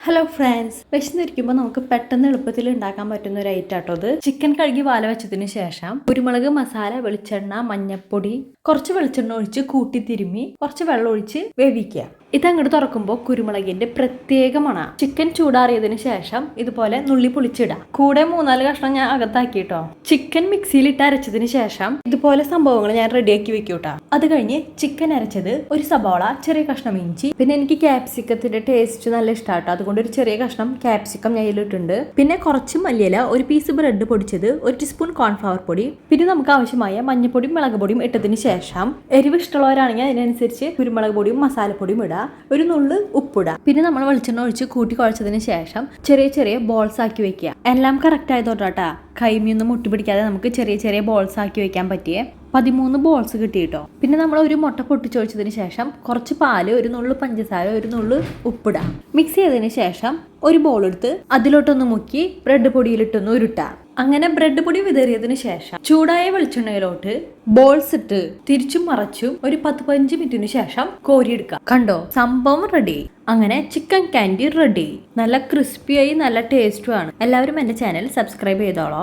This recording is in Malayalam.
ഹലോ ഫ്രണ്ട്സ്, വിശന്നിരിക്കുമ്പോൾ നമുക്ക് പെട്ടെന്ന് എളുപ്പത്തിൽ ഉണ്ടാക്കാൻ പറ്റുന്ന ഒരു ഐറ്റം ആട്ടോ ഇത്. ചിക്കൻ കഴുകി വാല വെച്ചതിന് ശേഷം കുരുമുളക്, മസാല, വെളിച്ചെണ്ണ, മഞ്ഞപ്പൊടി, കുറച്ച് വെളിച്ചെണ്ണ ഒഴിച്ച് കൂട്ടി തിരുമ്മി കുറച്ച് വെള്ളം ഒഴിച്ച് വേവിക്കുക. ഇതങ്ങോട്ട് തുറക്കുമ്പോൾ കുരുമുളകിന്റെ പ്രത്യേക മണ. ചിക്കൻ ചൂടാറിയതിന് ശേഷം ഇതുപോലെ നുള്ളി പൊളിച്ചിടാം. കൂടെ 3-4 കഷ്ണം ഞാൻ അകത്താക്കിട്ടോ. ചിക്കൻ മിക്സിയിലിട്ട് അരച്ചതിന് ശേഷം ഇതുപോലെ സംഭവങ്ങൾ ഞാൻ റെഡിയാക്കി വെക്കൂട്ടോ. അത് കഴിഞ്ഞ് ചിക്കൻ അരച്ചത്, ഒരു സബോള, ചെറിയ കഷ്ണം ഇഞ്ചി, പിന്നെ എനിക്ക് ക്യാപ്സിക്കത്തിന്റെ ടേസ്റ്റ് നല്ല ഇഷ്ടാട്ടോ. അതുകൊണ്ട് ഒരു ചെറിയ കഷ്ണം ക്യാപ്സിക്കം ഞാൻ ഇതിലിട്ടുണ്ട്. പിന്നെ കുറച്ച് മല്ലിയില, ഒരു പീസ് ബ്രെഡ് പൊടിച്ചത്, 1 ടീസ്പൂൺ കോൺഫ്ലവർ പൊടി, പിന്നെ നമുക്ക് ആവശ്യമായ മഞ്ഞപ്പൊടിയും മുളക് പൊടിയും ഇട്ടതിന് ശേഷം എരിവ് ഇഷ്ടമുള്ളവരാണെങ്കിൽ അതിനനുസരിച്ച് കുരുമുളക് പൊടിയും മസാലപ്പൊടിയും ഇടാം. ഒരു നുള്ളു ഉപ്പിടാം. പിന്നെ നമ്മൾ വെളിച്ചെണ്ണ ഒഴിച്ച് കൂട്ടി കുഴച്ചതിന് ശേഷം ചെറിയ ചെറിയ ബോൾസ് ആക്കി വെക്കുക. എല്ലാം കറക്റ്റ് ആയതോട്ടാ, കൈമയൊന്നും മുട്ടിപ്പിടിക്കാതെ നമുക്ക് ചെറിയ ചെറിയ ബോൾസ് ആക്കി വെക്കാൻ പറ്റിയേ 13 ബോൾസ് കിട്ടിയിട്ടോ. പിന്നെ നമ്മൾ ഒരു മുട്ട പൊട്ടിച്ചൊഴിച്ചതിന് ശേഷം കുറച്ച് പാല്, ഒരു നുള്ളു പഞ്ചസാര, ഒരു നുള്ളു ഉപ്പിടാം. മിക്സ് ചെയ്തതിന് ശേഷം ഒരു ബോൾ എടുത്ത് അതിലോട്ടൊന്ന് മുക്കി ബ്രെഡ് പൊടിയിലിട്ടൊന്ന് ഉരുട്ടാം. അങ്ങനെ ബ്രെഡ് പൊടി വിതറിയതിന് ശേഷം ചൂടായ വെളിച്ചെണ്ണയിലോട്ട് ബോൾസ് ഇട്ട് തിരിച്ചും മറച്ചും ഒരു 10-15 മിനിറ്റിന് ശേഷം കോരിയെടുക്കാം. കണ്ടോ, സംഭവം റെഡി. അങ്ങനെ ചിക്കൻ കാൻഡി റെഡി. നല്ല ക്രിസ്പിയായി നല്ല ടേസ്റ്റുമാണ്. എല്ലാവരും എൻ്റെ ചാനൽ സബ്സ്ക്രൈബ് ചെയ്തോളൂ.